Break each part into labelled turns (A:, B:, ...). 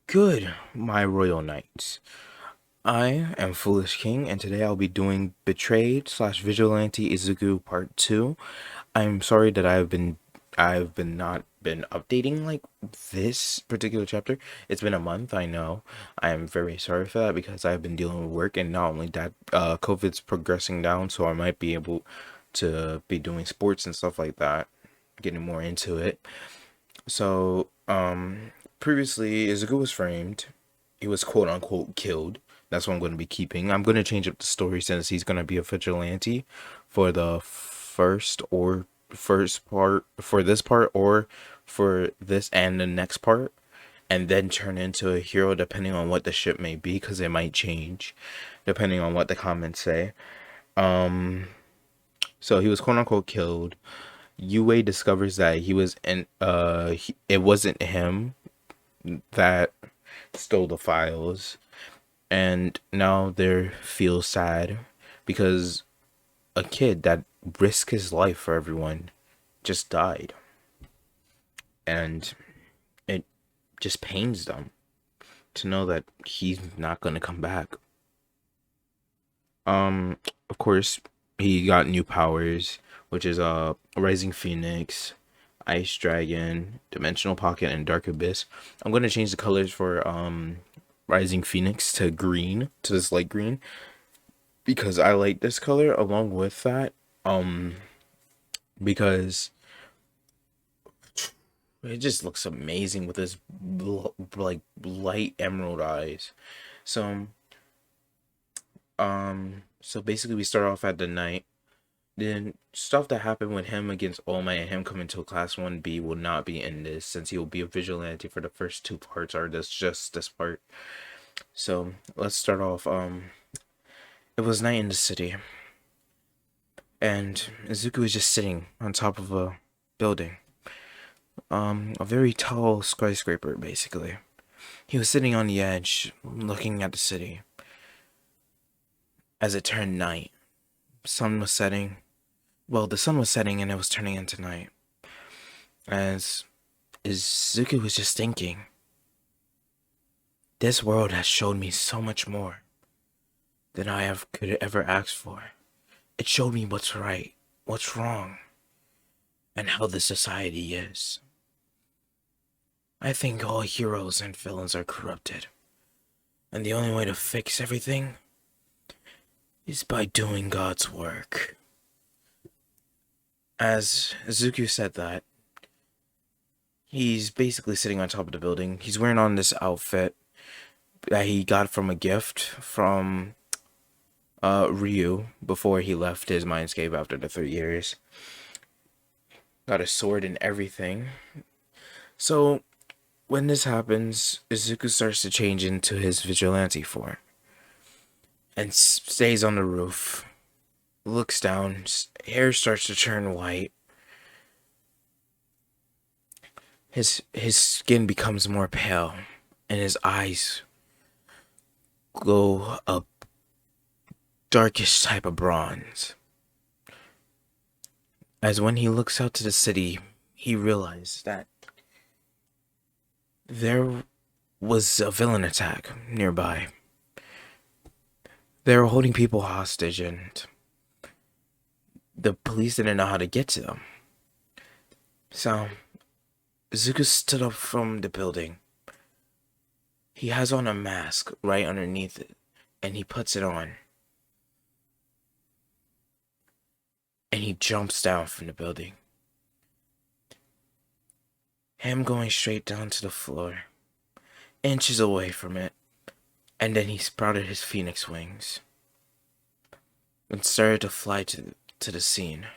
A: Good, my royal knights. I am Foolish King, and today I'll be doing Betrayed slash Vigilante Izuku Part 2. I'm sorry that I've been not been updating like this particular chapter. It's been a month, I know. I am very sorry for that because I've been dealing with work, and not only that, COVID's progressing down, so I might be able to be doing sports and stuff like that, getting more into it. So, previously, Izuku was framed. He was quote unquote killed. That's what I'm going to be keeping. I'm going to change up the story since he's going to be a vigilante for the first part, for this part, or for this and the next part, and then turn into a hero depending on what the ship may be, because it might change depending on what the comments say. So he was quote unquote killed. Yue discovers that it wasn't him that stole the files, and now they feel sad because a kid that risked his life for everyone just died, and it just pains them to know that he's not gonna come back. Of course, he got new powers, which is Rising Phoenix, Ice Dragon, Dimensional Pocket, and Dark Abyss. I'm gonna change the colors for Rising Phoenix to green, to this light green, because I like this color along with that. Because it just looks amazing with his like light emerald eyes. So so basically we start off at the night. Then stuff that happened with him against All Might and him coming to a class 1B will not be in this, since he will be a vigilante for the first two parts, or just this part. So let's start off. It was night in the city, and Izuku was just sitting on top of a building. A very tall skyscraper, basically. He was sitting on the edge, looking at the city. As it turned night, sun was setting. Well, the sun was setting and it was turning into night. As Izuku was just thinking, this world has shown me so much more than could ever ask for. It showed me what's right, what's wrong, and how the society is. I think all heroes and villains are corrupted, and the only way to fix everything is by doing God's work. As Izuku said that, he's basically sitting on top of the building. He's wearing on this outfit that he got from a gift from Ryu before he left his mindscape after the 3 years. Got a sword and everything. So when this happens, Izuku starts to change into his vigilante form and stays on the roof. Looks down, his hair starts to turn white. His skin becomes more pale, and his eyes glow a darkish type of bronze. As when he looks out to the city, he realizes that there was a villain attack nearby. They were holding people hostage, and the police didn't know how to get to them. So Izuku stood up from the building. He has on a mask right underneath it, and he puts it on. And he jumps down from the building. Him going straight down to the floor, inches away from it, and then he sprouted his phoenix wings and started to fly to the scene.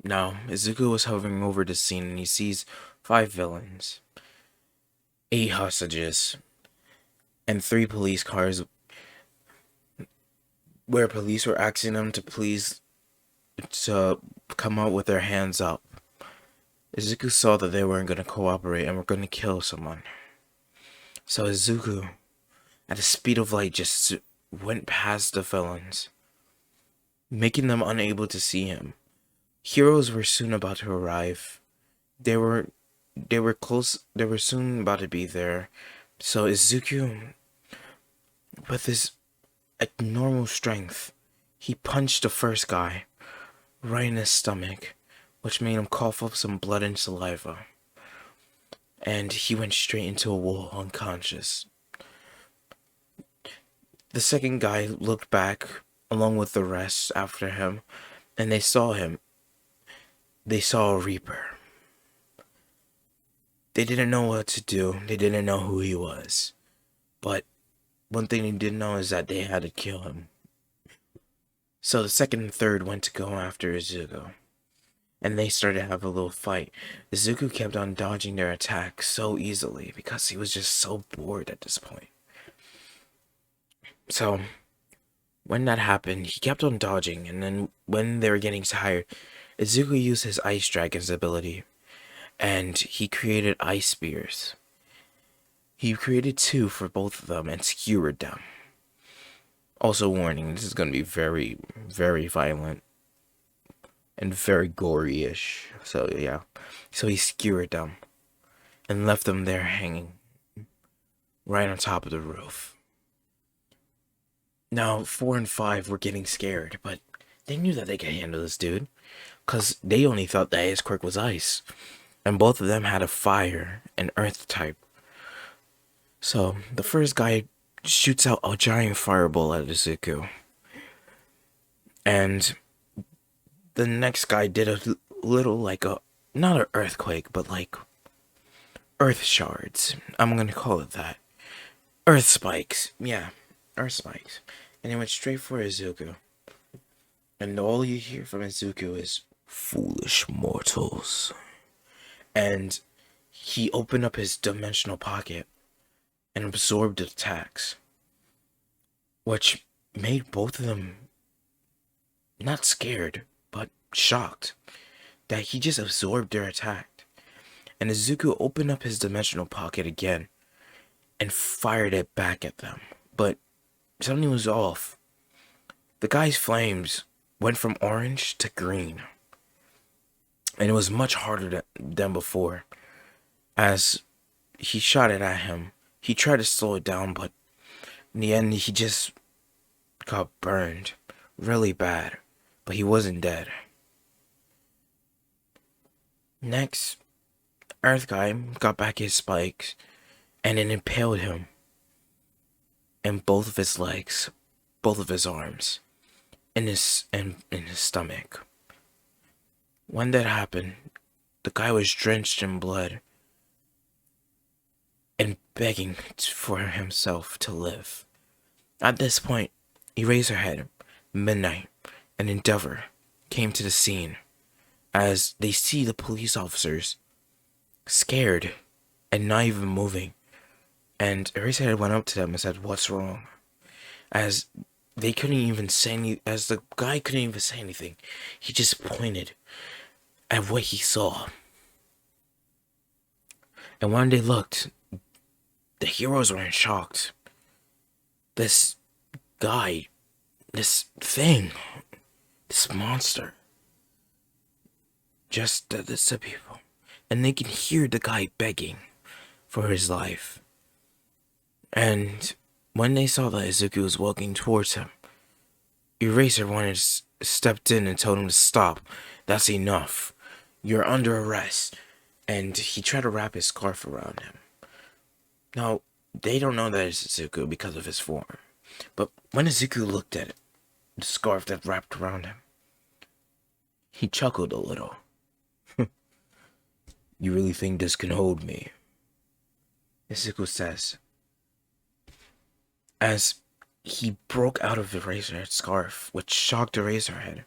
A: Now, Izuku was hovering over the scene and he sees 5 villains, 8 hostages, and 3 police cars where police were asking them to come out with their hands up. Izuku saw that they weren't going to cooperate and were going to kill someone. So Izuku, at the speed of light, just went past the villains, making them unable to see him. Heroes were soon about to arrive. They were they were close. They were soon about to be there. So Izuku, with his abnormal strength, he punched the first guy right in his stomach, which made him cough up some blood and saliva. And he went straight into a wall unconscious. The second guy looked back along with the rest after him, and they saw him. They saw a Reaper. They didn't know what to do. They didn't know who he was. But one thing they did know is that they had to kill him. So the second and third went to go after Izuku. And they started to have a little fight. Izuku kept on dodging their attacks so easily because he was just so bored at this point. So when that happened, he kept on dodging, and then when they were getting tired, Izuku used his Ice Dragon's ability, and he created ice spears. He created 2 for both of them and skewered them. Also warning, this is going to be very, very violent and very gory-ish. So yeah, so he skewered them and left them there hanging right on top of the roof. Now 4 and 5 were getting scared, but they knew that they could handle this dude, because they only thought that his quirk was ice, and both of them had a fire and earth type. So the first guy shoots out a giant fireball at Izuku, and the next guy did a little, like a, not an earthquake, but like earth shards. I'm gonna call it that. Earth spikes. Yeah, earth spikes. And he went straight for Izuku. And all you hear from Izuku is, "Foolish mortals." And he opened up his dimensional pocket and absorbed the attacks, which made both of them not scared, but shocked that he just absorbed their attack. And Izuku opened up his dimensional pocket again and fired it back at them. But something was off. The guy's flames went from orange to green. And it was much harder than before. As he shot it at him, he tried to slow it down, but in the end, he just got burned really bad. But he wasn't dead. Next, Earth Guy got back his spikes and it impaled him in both of his legs, both of his arms, in his stomach. When that happened, the guy was drenched in blood and begging for himself to live. At this point, Eraserhead, Midnight, and Endeavor came to the scene as they see the police officers scared and not even moving. And Eraserhead went up to them and said, "What's wrong?" As they couldn't even say any, as the guy couldn't even say anything. He just pointed at what he saw. And when they looked, the heroes were in shock. This guy, this thing, this monster, just did this to people. And they can hear the guy begging for his life. And when they saw that Izuku was walking towards him, Eraser stepped in and told him to stop. "That's enough. You're under arrest." And he tried to wrap his scarf around him. Now, they don't know that it's Izuku because of his form. But when Izuku looked at it, the scarf that wrapped around him, he chuckled a little. "You really think this can hold me?" Izuku says, as he broke out of the Eraserhead scarf, which shocked Eraserhead.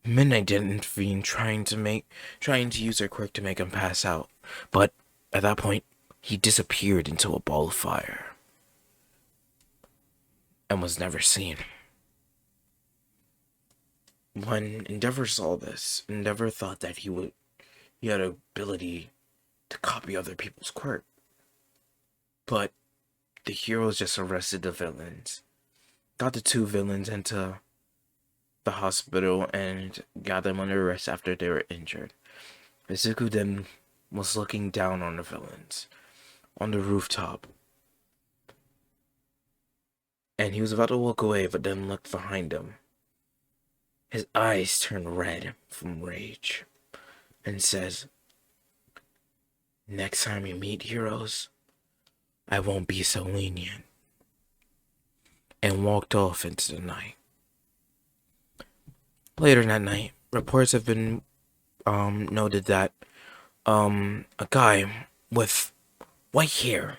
A: Midnight didn't intervene, trying to use her quirk to make him pass out, but at that point, he disappeared into a ball of fire and was never seen. When Endeavor saw this, Endeavor thought that he had an ability to copy other people's quirk, but the heroes just arrested the villains, got the 2 villains into the hospital, and got them under arrest after they were injured. Izuku then was looking down on the villains on the rooftop. And he was about to walk away, but then looked behind him. His eyes turned red from rage and says, "Next time you meet heroes, I won't be so lenient." And walked off into the night. Later that night, reports have been noted that a guy with white hair,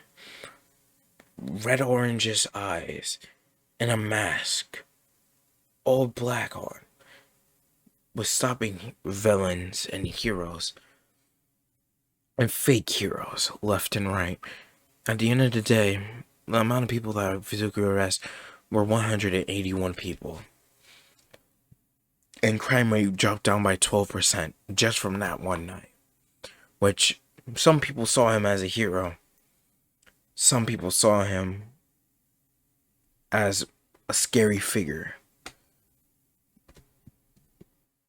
A: red orangish eyes, and a mask, all black on, was stopping villains and heroes and fake heroes left and right. At the end of the day, the amount of people that Izuku arrested were 181 people. And crime rate dropped down by 12% just from that one night. Which, some people saw him as a hero. Some people saw him as a scary figure.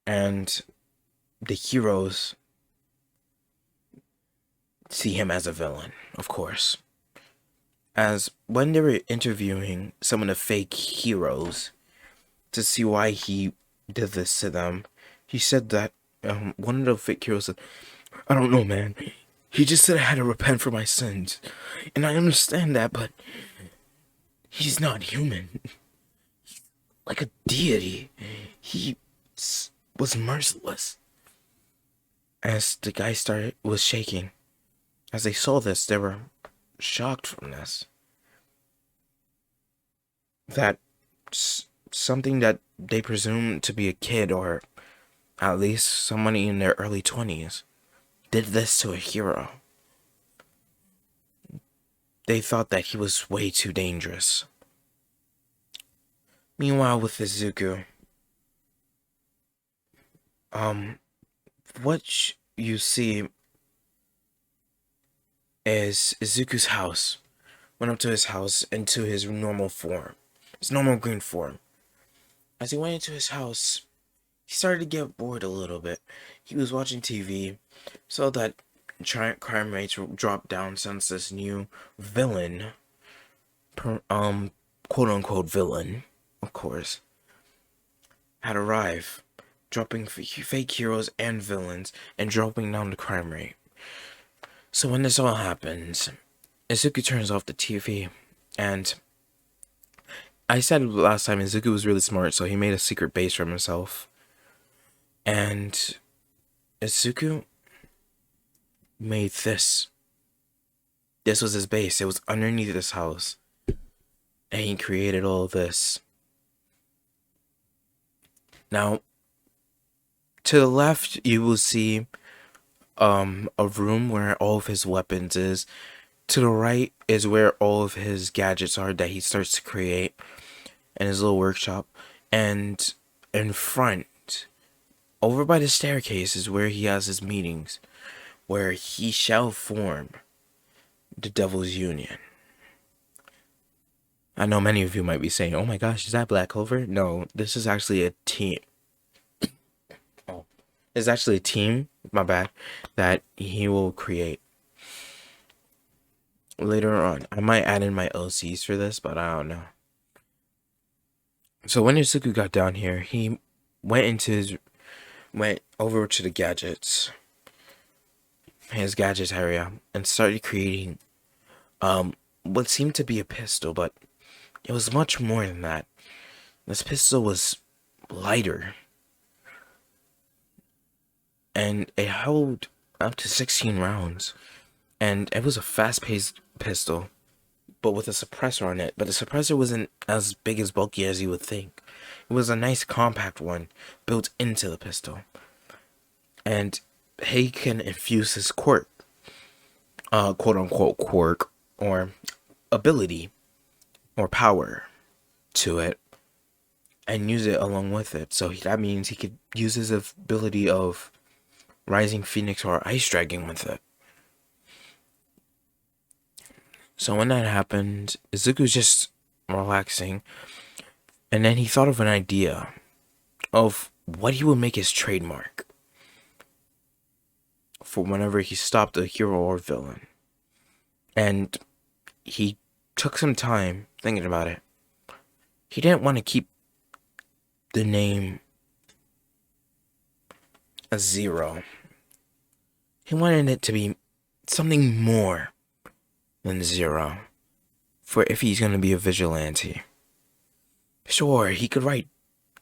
A: And the heroes see him as a villain, of course. As when they were interviewing some of the fake heroes to see why he did this to them, he said that one of the fake heroes said, "I don't know, man. He just said I had to repent for my sins. And I understand that, but he's not human. Like a deity. He was merciless." As the guy was shaking. As they saw this, they were shocked from this. That something that they presumed to be a kid, or at least somebody in their early 20s, did this to a hero. They thought that he was way too dangerous. Meanwhile, with Izuku, what you see is Izuku's house. Went up to his house into his normal form. His normal green form. As he went into his house, he started to get bored a little bit. He was watching TV, saw that crime rates dropped down since this new villain, quote-unquote villain, of course, had arrived, dropping fake heroes and villains, and dropping down the crime rate. So when this all happens, Izuku turns off the TV, and I said last time Izuku was really smart, so he made a secret base for himself. And Izuku made this. This was his base. It was underneath his house. And he created all this. Now, to the left, you will see a room where all of his weapons is. To the right is where all of his gadgets are that he starts to create in his little workshop. And in front, over by the staircase, is where he has his meetings, where he shall form the Devil's Union. I know many of you might be saying, "Oh my gosh, is that Black Clover?" No, this is actually a team. Oh, it's actually a team, my bad, that he will create later on. I might add in my OCs for this, but I don't know. So when Izuku got down here, he went over to the gadgets, his gadgets area, and started creating what seemed to be a pistol, but it was much more than that. This pistol was lighter, and it held up to 16 rounds, and it was a fast-paced pistol, but with a suppressor on it. But the suppressor wasn't as big as bulky as you would think. It was a nice compact one built into the pistol, and he can infuse his quirk, quote-unquote quirk, or ability, or power to it, and use it along with it. So that means he could use his ability of Rising Phoenix or Ice Dragon with it. So when that happened, Izuku's just relaxing, and then he thought of an idea of what he would make his trademark for whenever he stopped a hero or villain. And he took some time thinking about it. He didn't want to keep the name a zero. He wanted it to be something more than zero. For if he's going to be a vigilante. Sure, he could write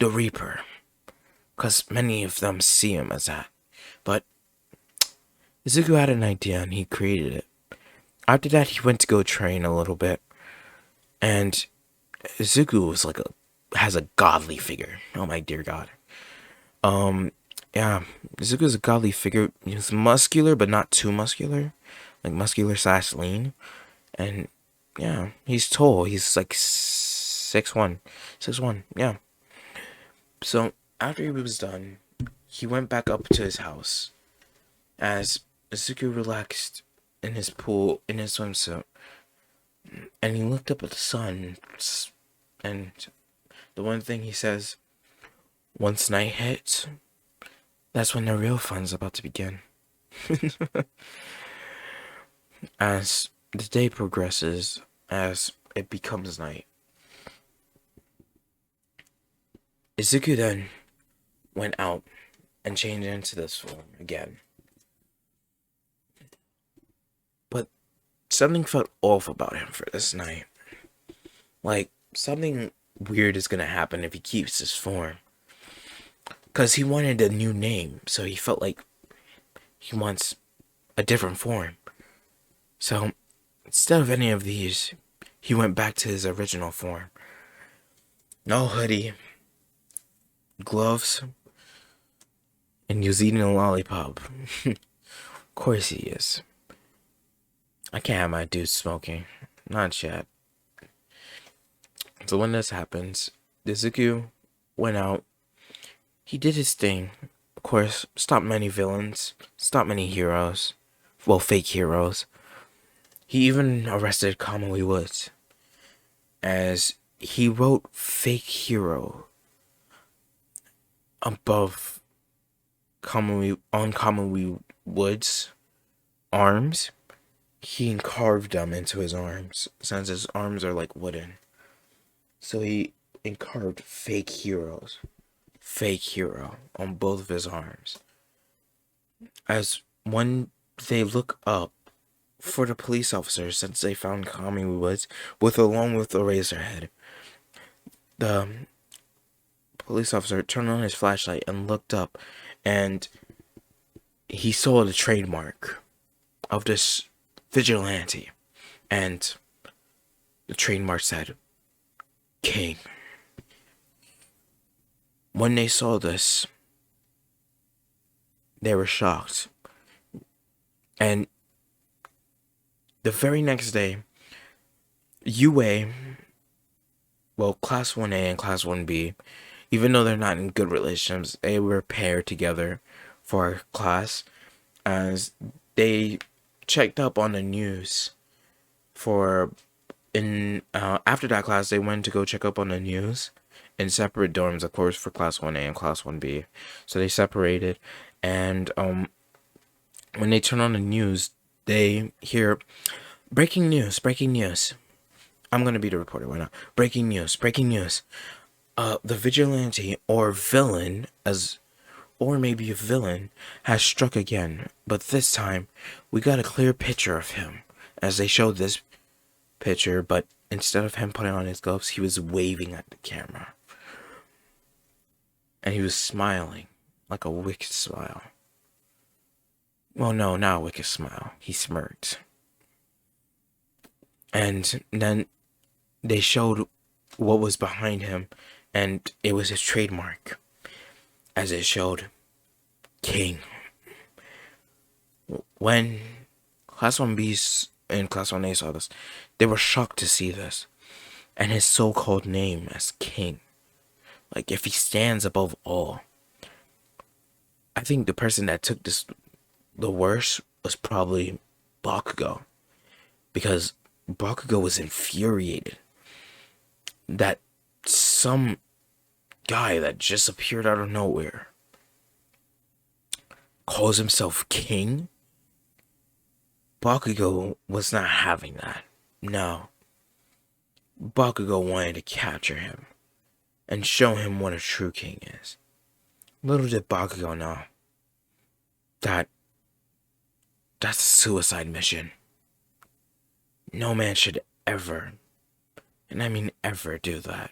A: the Reaper, because many of them see him as that. But Izuku had an idea and he created it. After that, he went to go train a little bit. And Izuku was has a godly figure. Oh my dear God. Yeah, Izuku is a godly figure. He's muscular, but not too muscular. Like muscular / lean. And yeah, he's tall. He's like 6'1". 6'1", yeah. So after he was done, he went back up to his house. As Izuku relaxed in his pool, in his swimsuit. And he looked up at the sun. And the one thing he says, once night hits, that's when the real fun's about to begin. As the day progresses, as it becomes night, Izuku then went out and changed into this form again. But something felt off about him for this night. Like, something weird is gonna happen if he keeps this form. Because he wanted a new name, so he felt like he wants a different form. So, instead of any of these, he went back to his original form. No hoodie, gloves, and he was eating a lollipop. Of course he is. I can't have my dude smoking. Not yet. So when this happens, Izuku went out. He did his thing. Of course, stopped many villains. Stopped many heroes. Well, fake heroes. He even arrested Kamui Woods. As he wrote fake hero above Kamui Woods' arms. He carved them into his arms, since his arms are like wooden. So he carved fake hero on both of his arms. As when they look up for the police officers, since they found Kamui Woods along with Eraserhead, the police officer turned on his flashlight and looked up, and he saw the trademark of this vigilante, and the trademark said King. When they saw this, they were shocked. And the very next day, UA, well, Class 1A and Class 1B, even though they're not in good relationships, they were paired together for our class, as they checked up on the news after that class. They went to go check up on the news in separate dorms, of course, for Class 1A and Class 1B. So they separated, and when they turn on the news, they hear breaking news. I'm gonna be the reporter right now. Breaking news. The vigilante or villain, or maybe a villain, has struck again. But this time, we got a clear picture of him, as they showed this picture, but instead of him putting on his gloves, he was waving at the camera. And he was smiling, like a wicked smile. Well, no, not a wicked smile. He smirked. And then they showed what was behind him, and it was his trademark, as it showed King. When Class 1B and Class 1A saw this, they were shocked to see this, and his so-called name as King. Like, if he stands above all. I think the person that took this the worst was probably Bakugo, because Bakugo was infuriated that some guy that just appeared out of nowhere calls himself King Bakugo was not having that. No. Bakugo wanted to capture him and show him what a true king is. Little did Bakugo know that that's a suicide mission. No man should ever, and I mean ever, do that.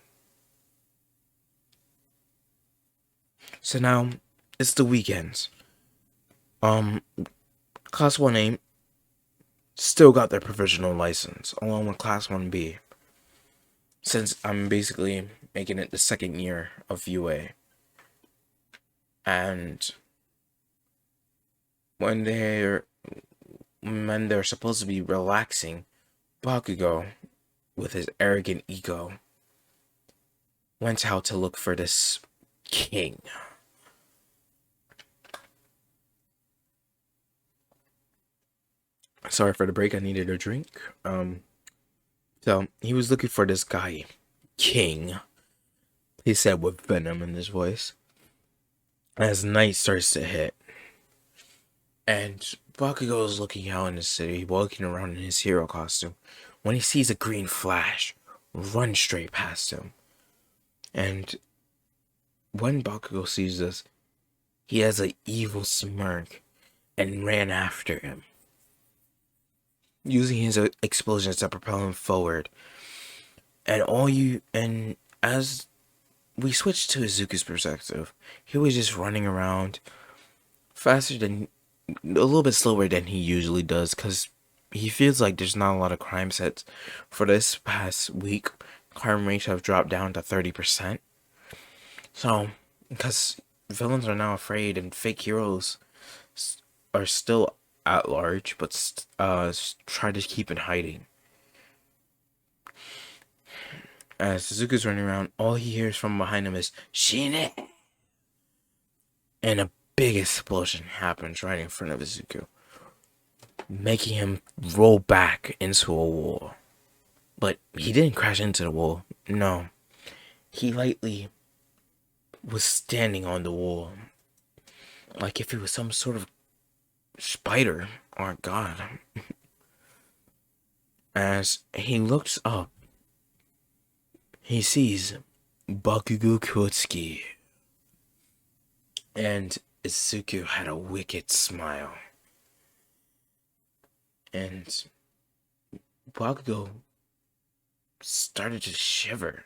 A: So now, it's the weekends. Class 1A still got their provisional license, along with Class 1B. Since I'm basically making it the second year of UA. And when they're supposed to be relaxing, Bakugo, with his arrogant ego, went out to look for this king. Sorry for the break, I needed a drink. So he was looking for this guy, King. He said with venom in his voice. As night starts to hit, and Bakugo is looking out in the city, walking around in his hero costume, when he sees a green flash run straight past him. And when Bakugo sees this, he has an evil smirk and ran after him, using his explosions to propel him forward. And as we switched to Izuku's perspective, he was just running around a little bit slower than he usually does, because he feels like there's not a lot of crime sets. For this past week, crime rates have dropped down to 30%. So, because villains are now afraid and fake heroes are still at large, but try to keep in hiding. As Suzuki's running around, all he hears from behind him is "Shine!" And a big explosion happens right in front of Izuku, making him roll back into a wall. But he didn't crash into the wall. No. He lightly was standing on the wall, like if he was some sort of spider or god. As he looks up, he sees Bakugo Kotsuki. And Izuku had a wicked smile. And Bakugo started to shiver.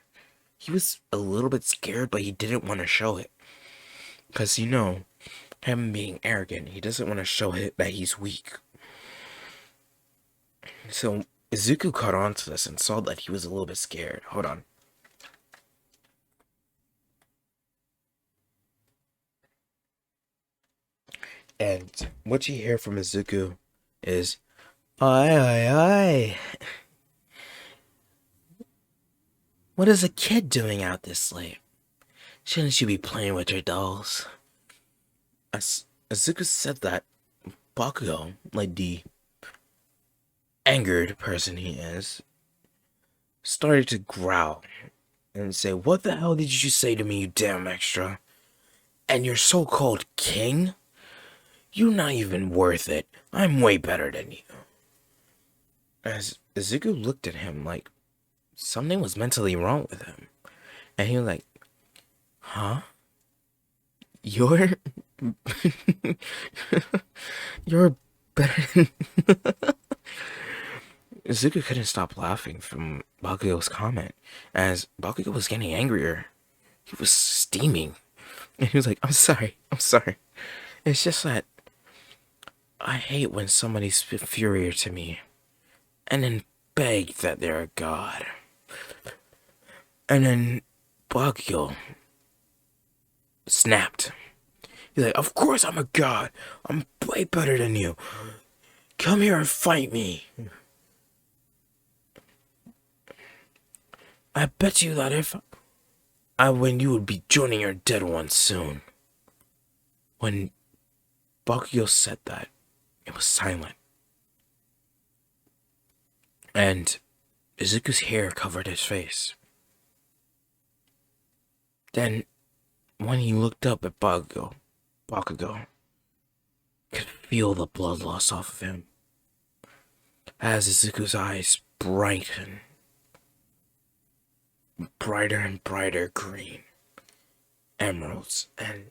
A: He was a little bit scared, but he didn't want to show it. Because, him being arrogant, he doesn't want to show it that he's weak. So Izuku caught on to this and saw that he was a little bit scared. Hold on. And what you hear from Izuku is, "Oi, oi, oi. What is a kid doing out this late? Shouldn't you be playing with your dolls?" As Izuku said that, Bakugo, like the angered person he is, started to growl and say, "What the hell did you say to me, you damn extra? And your so-called king? You're not even worth it. I'm way better than you." As Izuku looked at him like something was mentally wrong with him. And he was like, "Huh? You're... you're better than..." Izuku couldn't stop laughing from Bakugo's comment, as Bakugo was getting angrier. He was steaming. And he was like, I'm sorry. It's just that I hate when somebody's inferior to me and then beg that they're a god. And then Bakugo snapped. He's like, "Of course I'm a god. I'm way better than you. Come here and fight me. I bet you that if I win, you would be joining your dead ones soon." When Bakugo said that, it was silent. And Izuku's hair covered his face. Then, when he looked up at Bakugo could feel the blood loss off of him. as Izuku's eyes brighten, brighter and brighter green, emeralds, and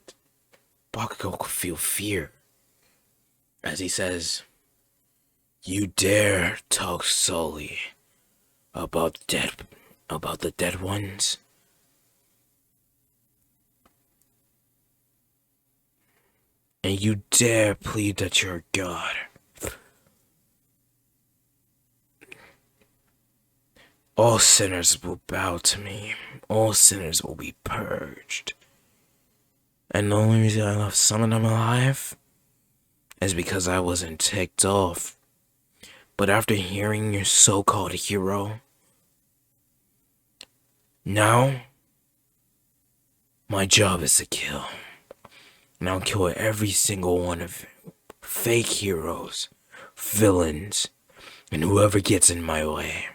A: Bakugo could feel fear as he says, "You dare talk solely about the dead ones? And you dare plead that you're God? All sinners will bow to me. All sinners will be purged. And the only reason I left some of them alive is because I wasn't ticked off. But after hearing your so-called hero, now my job is to kill. And I'll kill every single one of you. Fake heroes, villains, and whoever gets in my way.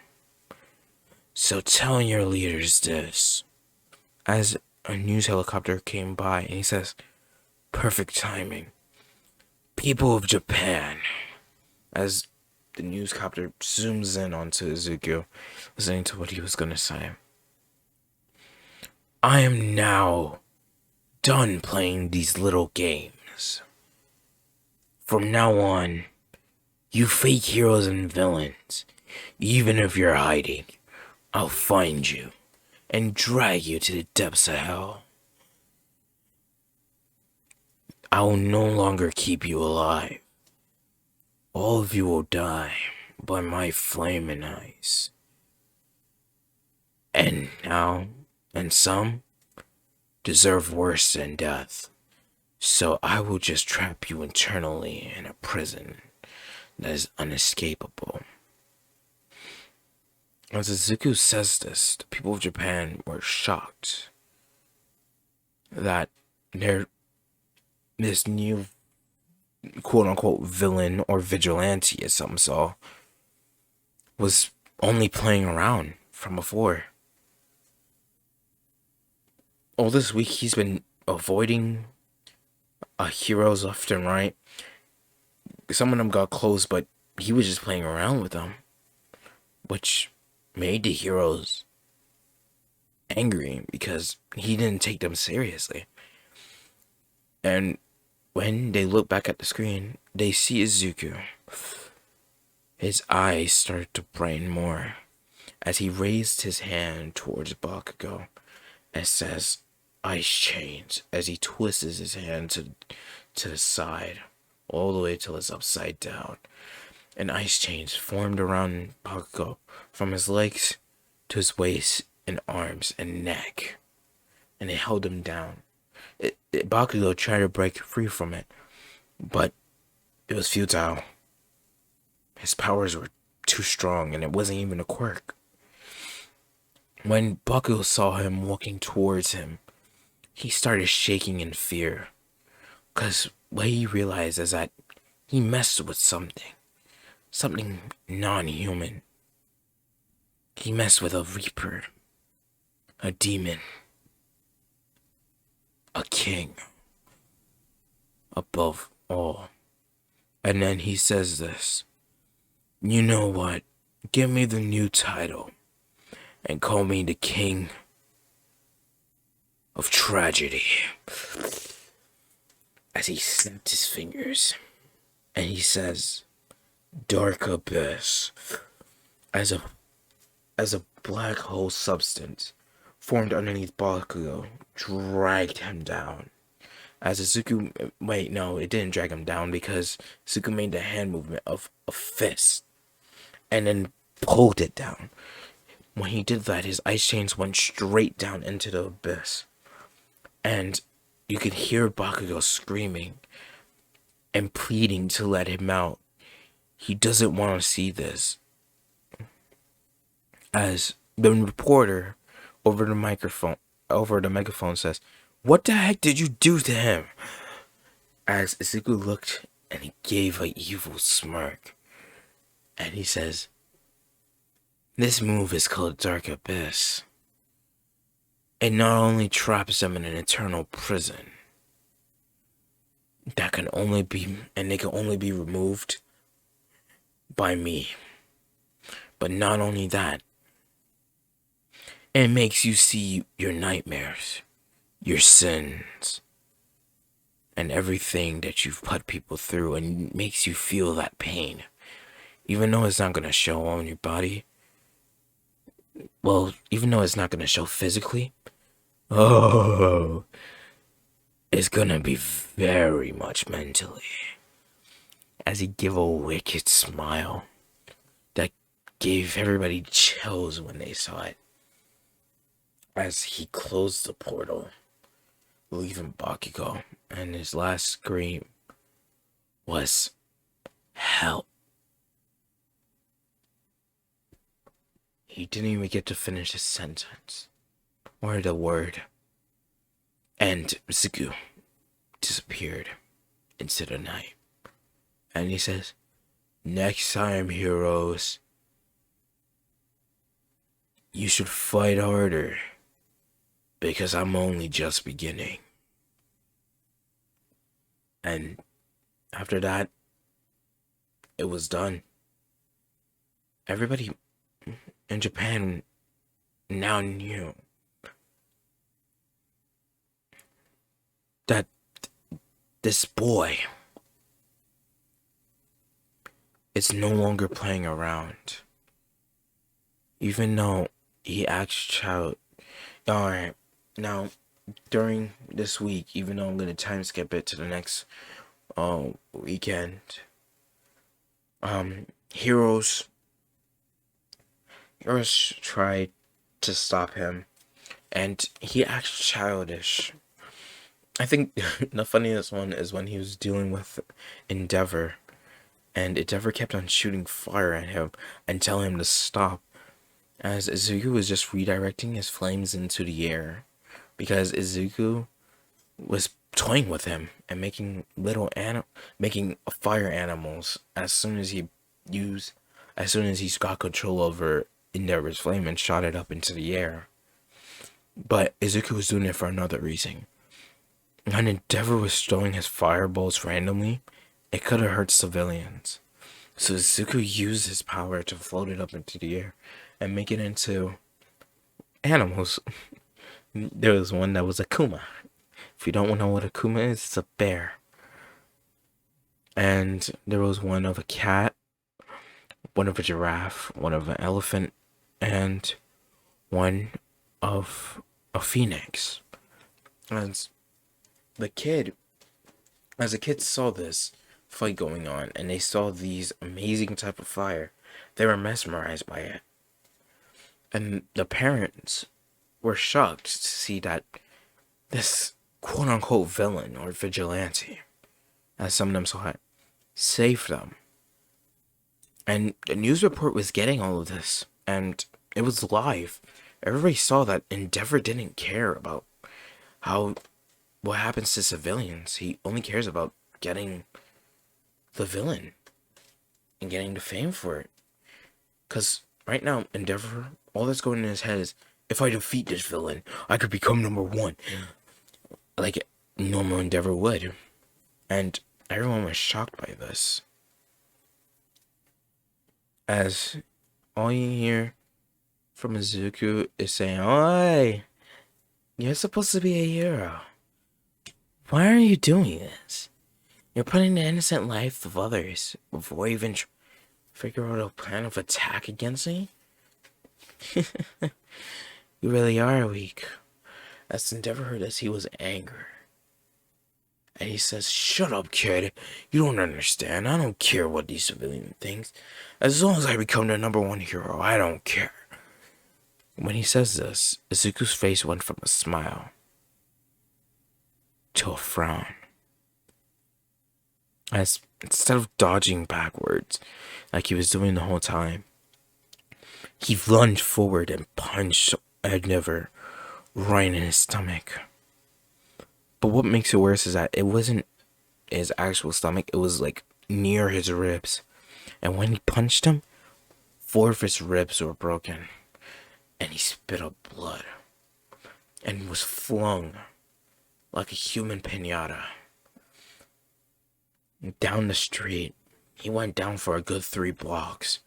A: So tell your leaders this." As a news helicopter came by and he says, "Perfect timing. People of Japan." As the newscopter zooms in onto Izuku, listening to what he was going to say. "I am now done playing these little games. From now on, you fake heroes and villains, even if you're hiding, I'll find you and drag you to the depths of hell. I will no longer keep you alive. All of you will die by my flaming eyes. And some deserve worse than death. So I will just trap you internally in a prison that is unescapable." As Izuku says this, the people of Japan were shocked that this new quote-unquote villain or vigilante, as some saw, was only playing around from before. All this week, he's been avoiding heroes left and right. Some of them got close, but he was just playing around with them, which made the heroes angry because he didn't take them seriously. And when they look back at the screen, they see Izuku. His eyes started to brighten more as he raised his hand towards Bakugo and says, "Ice chains," as he twists his hand to the side, all the way till it's upside down. And ice chains formed around Bakugo from his legs to his waist and arms and neck. And it held him down. Bakugo tried to break free from it, but it was futile. His powers were too strong, and it wasn't even a quirk. When Bakugo saw him walking towards him, he started shaking in fear, because what he realized is that he messed with something non-human. He messed with a reaper, a demon, a king, above all. And then he says this, "You know what? Give me the new title and call me the King of Tragedy." As he snapped his fingers and he says, "Dark Abyss," as a black hole substance formed underneath Bakugo dragged him down. As Izuku, wait, no, it didn't drag him down because Izuku made the hand movement of a fist and then pulled it down. When he did that, his ice chains went straight down into the abyss. And you could hear Bakugo screaming and pleading to let him out. He doesn't want to see this. As the reporter over the megaphone says, "What the heck did you do to him?" As Izuku looked and he gave an evil smirk. And he says, "This move is called Dark Abyss. It not only traps them in an eternal prison that can only be removed by me, But not only that, it makes you see your nightmares, your sins, and everything that you've put people through, and makes you feel that pain. Even though it's not gonna show on your body, well, even though it's not gonna show physically, oh, it's gonna be very much mentally. As he gave a wicked smile that gave everybody chills when they saw it. As he closed the portal, leaving Bakugo, and his last scream was help. He didn't even get to finish his sentence or the word, and Izuku disappeared into the night. And he says, "Next time, heroes, you should fight harder, because I'm only just beginning." And after that, it was done. Everybody in Japan now knew that this boy is no longer playing around. Even though he acts child. Alright, now during this week, even though I'm gonna time skip it to the next weekend, heroes tried to stop him, and he acts childish. I think the funniest one is when he was dealing with Endeavor, and Endeavor kept on shooting fire at him and telling him to stop, as Izuku was just redirecting his flames into the air, because Izuku was toying with him and making fire animals as soon as he's got control over Endeavor's flame and shot it up into the air. But Izuku was doing it for another reason. When Endeavor was throwing his fireballs randomly, it could have hurt civilians. So Izuku used his power to float it up into the air and make it into animals. There was one that was a Kuma. If you don't know what a Kuma is, it's a bear. And there was one of a cat, one of a giraffe, one of an elephant, and one of a phoenix. And as the kids saw this fight going on, and they saw these amazing type of fire, they were mesmerized by it. And the parents were shocked to see that this quote-unquote villain or vigilante, as some of them saw it, saved them. And the news report was getting all of this, and it was live. Everybody saw that Endeavor didn't care about what happens to civilians. He only cares about getting the villain and getting the fame for it. Because right now, Endeavor, all that's going in his head is, if I defeat this villain, I could become #1. Like normal Endeavor would. And everyone was shocked by this. As all you hear from Izuku is saying, "Oi, you're supposed to be a hero. Why are you doing this? You're putting the innocent life of others before you even figure out a plan of attack against me? You really are weak." As Endeavor heard this, he was angry. And he says, "Shut up, kid. You don't understand. I don't care what these civilian thinks. As long as I become the #1 hero, I don't care." When he says this, Izuku's face went from a smile to a frown. As instead of dodging backwards, like he was doing the whole time, he lunged forward and punched Endeavor right in his stomach. But what makes it worse is that it wasn't his actual stomach, it was like near his ribs. And when he punched him, 4 of his ribs were broken. And he spit up blood. And was flung like a human piñata down the street. He went down for a good 3 blocks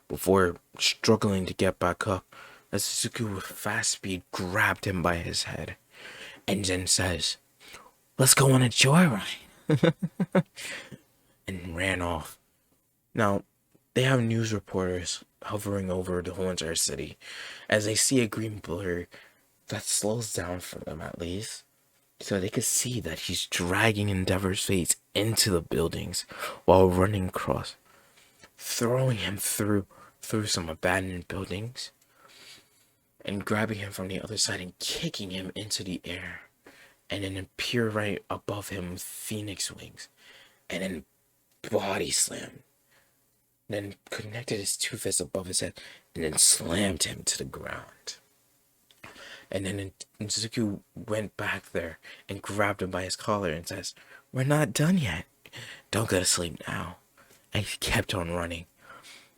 A: before struggling to get back up, as Izuku with fast speed grabbed him by his head and then says, "Let's go on a joyride," and ran off. Now, they have news reporters hovering over the whole entire city as they see a green blur that slows down for them at least, so they could see that he's dragging Endeavor's face into the buildings while running across, throwing him through some abandoned buildings and grabbing him from the other side and kicking him into the air, and then appear right above him with phoenix wings, and then body slam, then connected his two fists above his head, and then slammed him to the ground. And then Izuku went back there and grabbed him by his collar and says, "We're not done yet. Don't go to sleep now." And he kept on running.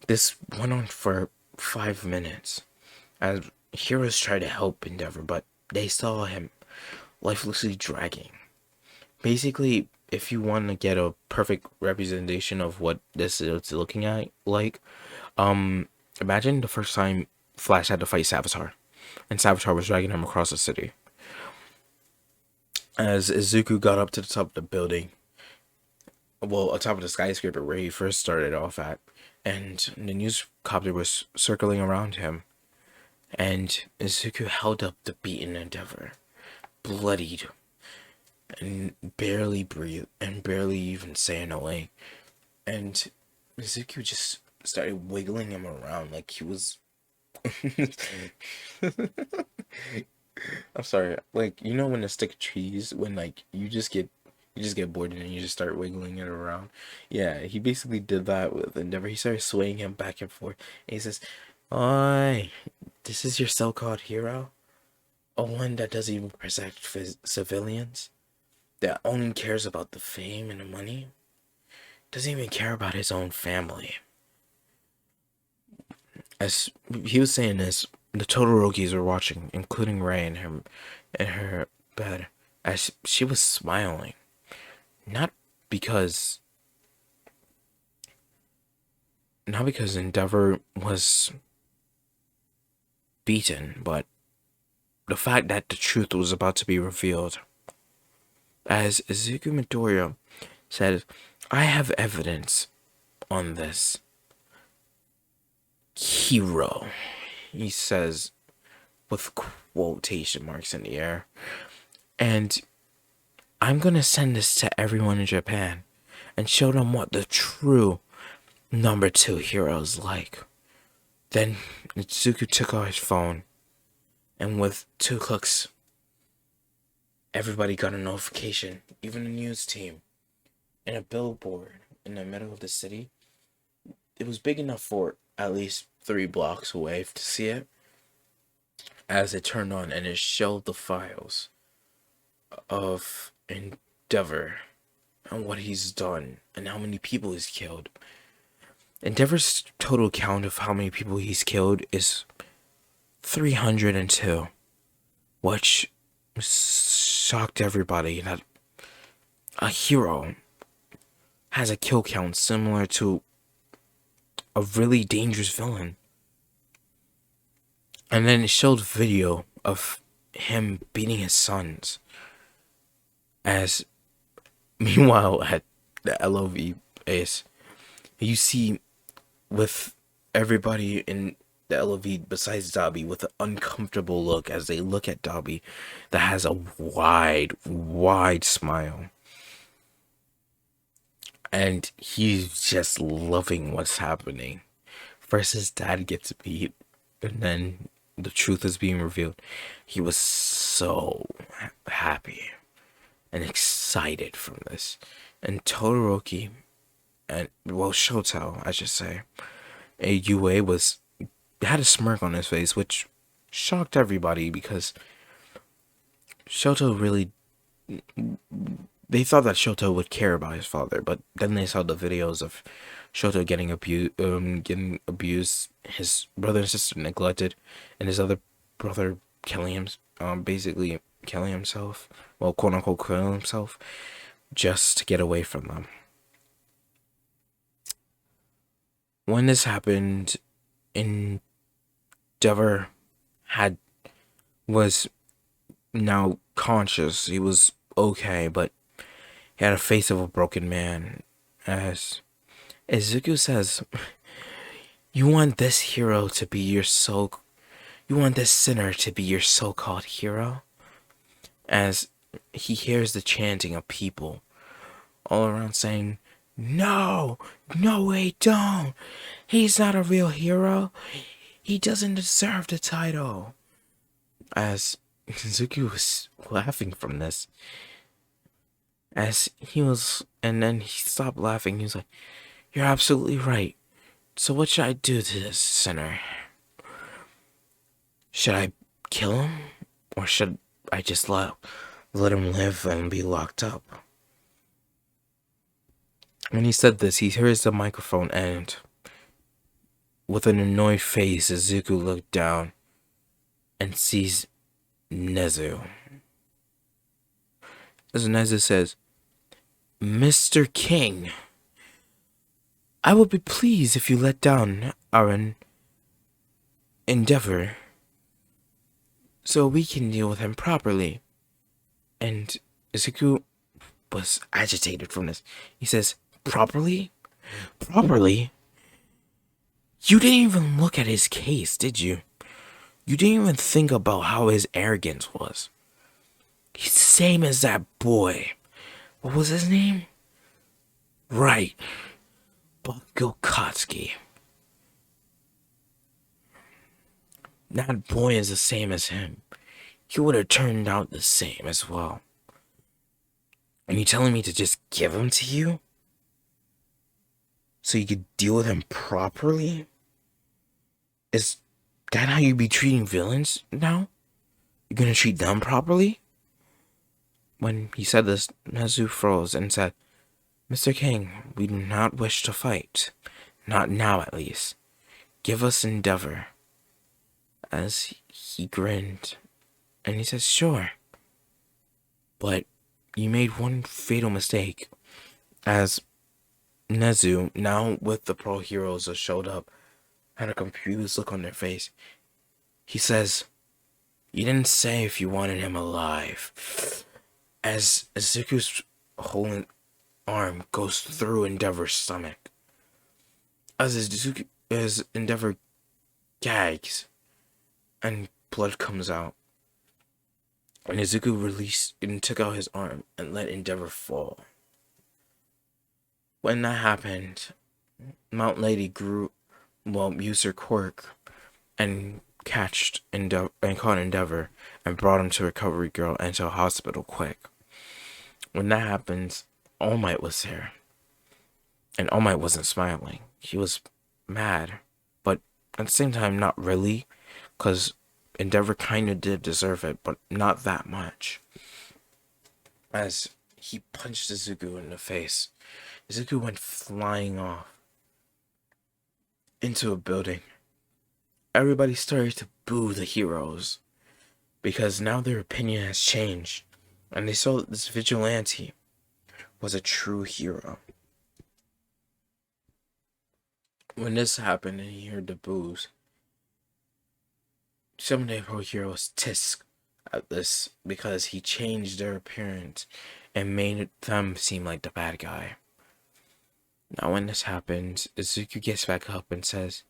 A: This went on for 5 minutes as heroes tried to help Endeavor, but they saw him lifelessly dragging. Basically, if you want to get a perfect representation of what this is looking at, like, imagine the first time Flash had to fight Savitar, and Savitar was dragging him across the city. As Izuku got up to the top of the building, well, on top of the skyscraper where he first started off at, and the newscopter was circling around him, and Izuku held up the beaten Endeavor, bloodied, and barely breathe, and barely even saying away. And Izuku just started wiggling him around like he was I'm sorry, like, you know when a stick of cheese, when like you just get bored and then you just start wiggling it around. Yeah, he basically did that with Endeavor. He started swaying him back and forth, and he says, "Oi, this is your so-called hero? A one that doesn't even protect civilians? That only cares about the fame and the money? Doesn't even care about his own family." As he was saying this, the Todorokis were watching, including Ray in her bed, as she was smiling. Not because not because Endeavor was beaten, but the fact that the truth was about to be revealed. As Izuku Midoriya said, "I have evidence on this hero," he says with quotation marks in the air, "and I'm gonna send this to everyone in Japan and show them what the true number 2 hero is like." Then Itsuku took out his phone, and with 2 clicks, everybody got a notification, even the news team, and a billboard in the middle of the city. It was big enough for at least 3 blocks away to see it, as it turned on, and it showed the files of Endeavor and what he's done and how many people he's killed. Endeavor's total count of how many people he's killed is 302, which shocked everybody that a hero has a kill count similar to a really dangerous villain. And then it showed video of him beating his sons. As meanwhile at the LOV base, you see with everybody in the LOV besides Dobby with an uncomfortable look as they look at Dobby that has a wide smile. And he's just loving what's happening. First his dad gets beat, and then the truth is being revealed. He was so happy and excited from this. And Todoroki, and well, Shoto, I should say, UA had a smirk on his face, which shocked everybody because Shoto really, they thought that Shoto would care about his father, but then they saw the videos of Shoto getting abused, his brother and sister neglected, and his other brother killing him, basically killing himself, well, quote unquote killing himself, just to get away from them. When this happened, Endeavor had was now conscious. He was okay, but he had a face of a broken man. As Izuku says, you want this hero to be your soul. You want this sinner to be your so-called hero? As he hears the chanting of people all around saying, no, no, wait, don't. He's not a real hero. He doesn't deserve the title. As Izuku was laughing from this, and then he stopped laughing. He was like, you're absolutely right. So what should I do to this sinner? Should I kill him? Or should I just let him live and be locked up? When he said this, he hears the microphone and with an annoyed face, Izuku looked down and sees Nezu. As Nezu says, Mr. King, I will be pleased if you let down our endeavor so we can deal with him properly. And Izuku was agitated from this. He says, properly? Properly? You didn't even look at his case, did you? You didn't even think about how his arrogance was. He's the same as that boy. What was his name? Right. Bogokatsuki. That boy is the same as him. He would have turned out the same as well. And you telling me to just give him to you? So you could deal with him properly? Is that how you be treating villains now? You're gonna treat them properly? When he said this, Nezu froze and said, Mr. King, we do not wish to fight. Not now, at least. Give us endeavor. As he grinned, and he says, sure. But you made one fatal mistake. As Nezu, now with the pro heroes that showed up, had a confused look on their face. He says, you didn't say if you wanted him alive. As Izuku's whole arm goes through Endeavor's stomach. As Endeavor gags, and blood comes out. And Izuku released and took out his arm and let Endeavor fall. When that happened, Mount Lady used her quirk and caught Endeavor and brought him to Recovery Girl and to a hospital quick. When that happens, All Might was there. And All Might wasn't smiling. He was mad. But at the same time, not really. Because Endeavor kind of did deserve it, but not that much. As he punched Izuku in the face, Izuku went flying off into a building. Everybody started to boo the heroes because now their opinion has changed and they saw that this vigilante was a true hero. When this happened and he heard the boos, some of the pro heroes tisk at this because he changed their appearance and made them seem like the bad guy. Now when this happens, Izuku gets back up and says,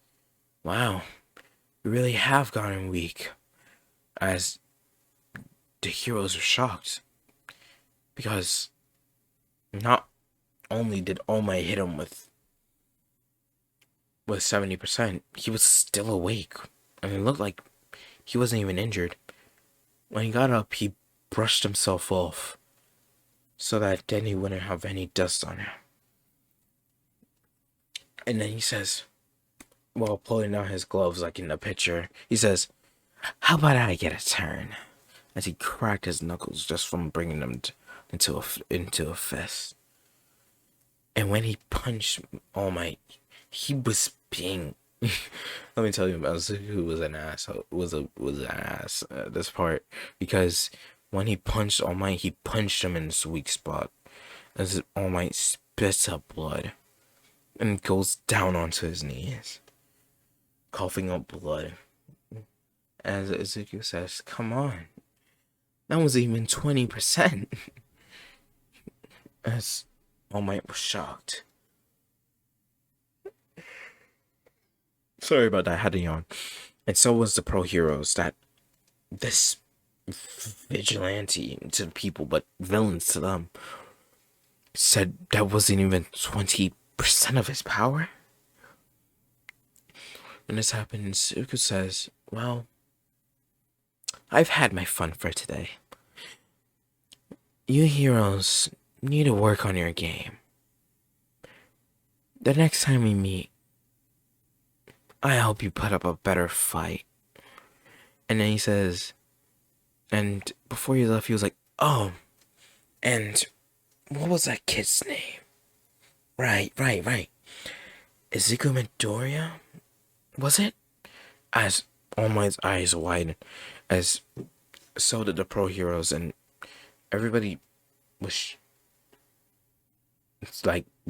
A: wow, we really have gotten weak. As the heroes are shocked. Because not only did All Might hit him with 70%, he was still awake. And it looked like he wasn't even injured. When he got up, he brushed himself off so that then he wouldn't have any dust on him. And then he says, while pulling down his gloves like in the picture, he says, how about I get a turn? As he cracked his knuckles just from bringing them into a fist. And when he punched All Might, he was being... Let me tell you about Izuku was an ass. Was an ass at this part. Because when he punched All Might, he punched him in his weak spot. As All Might spits up blood. And goes down onto his knees. coughing up blood. As Izuku says, come on. That was even 20%. As All Might was shocked. Sorry about that, I had to yawn. And so was the pro heroes that this vigilante to people, but villains to them, said that wasn't even 20% of his power. When this happens, Izuku says, well, I've had my fun for today. You heroes need to work on your game. The next time we meet, I hope you put up a better fight. And then he says, and before he left, he was like, oh, and what was that kid's name? Right. Izuku Midoriya? Was it? As All Might's eyes widened, as so did the pro heroes, and everybody was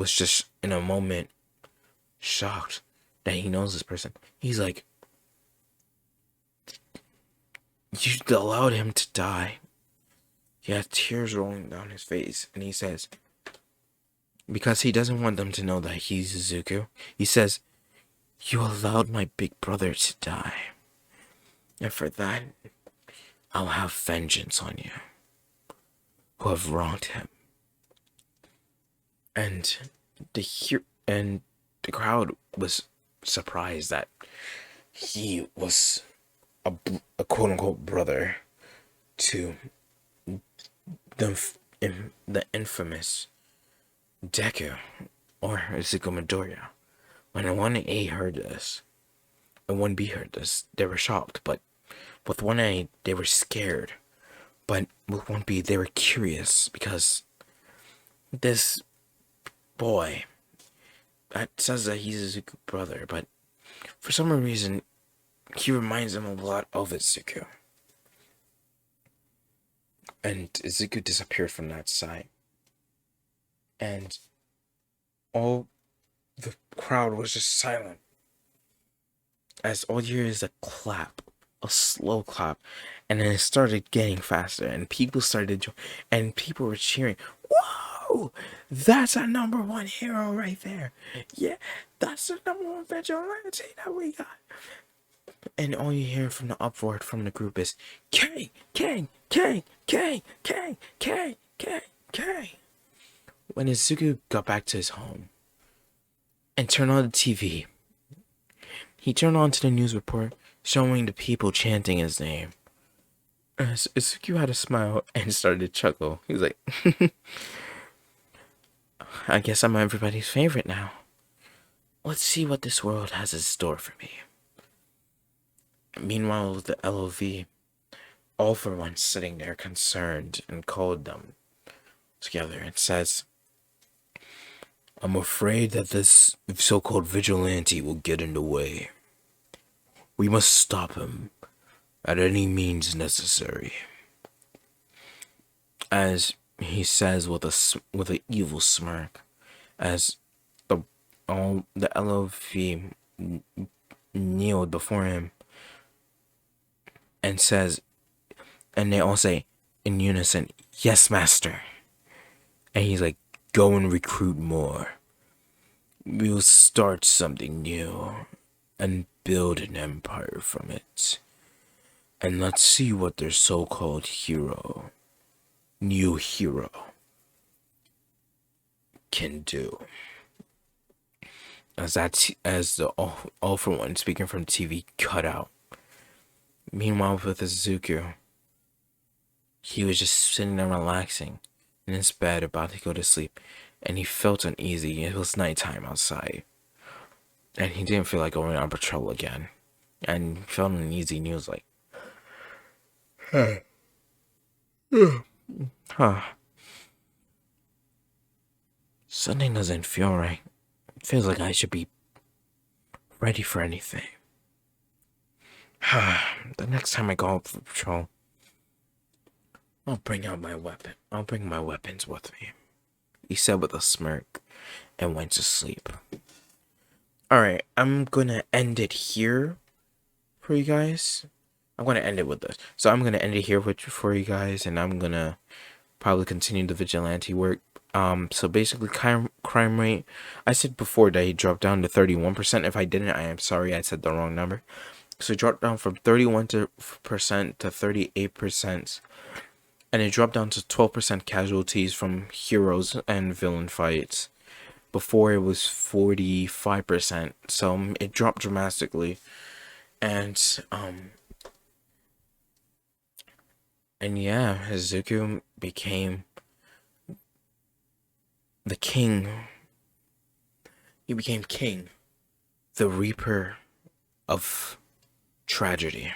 A: just in a moment shocked that he knows this person. He's like, you allowed him to die. He has tears rolling down his face, and he says, because he doesn't want them to know that he's Izuku, he says, you allowed my big brother to die. And for that, I'll have vengeance on you, who have wronged him. And the crowd was surprised that he was a quote-unquote brother to the infamous Deku, or Izuku Midoriya. When 1A heard this, and 1B heard this, they were shocked, but with 1A, they were scared. But with 1B, they were curious, because this boy that says that he's Izuku's brother, but for some reason, he reminds them a lot of Izuku. And Izuku disappeared from that site. And all the crowd was just silent. As all you hear is a clap, a slow clap, and then it started getting faster, and people started and people were cheering. Whoa! That's a #1 hero right there. Yeah, that's the #1 vigilante that we got. And all you hear from the uproar from the group is K. When Izuku got back to his home and turned on the TV, he turned on to the news report showing the people chanting his name. Izuku had a smile and started to chuckle. He was like, I guess I'm everybody's favorite now. Let's see what this world has in store for me. Meanwhile, the LOV, all for one, sitting there concerned, and called them together and says, I'm afraid that this so-called vigilante will get in the way. We must stop him at any means necessary. As he says with an evil smirk, as the LOV kneeled before him and says, and they all say in unison, yes, master. And he's like, go and recruit more. We'll start something new and build an empire from it. And let's see what their so-called new hero, can do. As the all for one speaking from TV cut out. Meanwhile, with Izuku, he was just sitting there relaxing in his bed, about to go to sleep, and he felt uneasy. It was nighttime outside, and he didn't feel like going on patrol again, and he felt uneasy, and he was like, something doesn't feel right. It feels like I should be ready for anything. The next time I go out for patrol, I'll bring out my weapon. I'll bring my weapons with me, he said with a smirk, and went to sleep. Alright, I'm gonna end it here for you guys. I'm gonna end it with this. So I'm gonna end it here for you guys, and I'm gonna probably continue the vigilante work. So basically, crime rate. I said before that he dropped down to 31%. If I didn't, I am sorry. I said the wrong number. So it dropped down from 31% to 38%, and it dropped down to 12% casualties from heroes and villain fights. Before it was 45%, so it dropped dramatically, and yeah, Izuku became the king. He became king, the Reaper of Tragedy.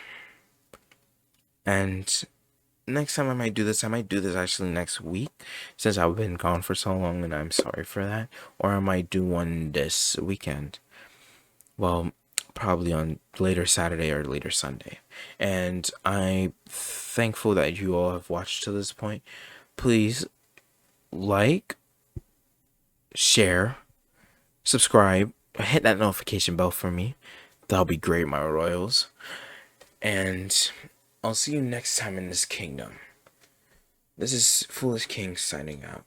A: And next time I might do this, actually next week, since I've been gone for so long, and I'm sorry for that. Or I might do one this weekend. Well, probably on later Saturday or later Sunday. And I'm thankful that you all have watched to this point. Please like, share, subscribe, hit that notification bell for me. That'll be great, my royals. And I'll see you next time in this kingdom. This is Foolish King signing out.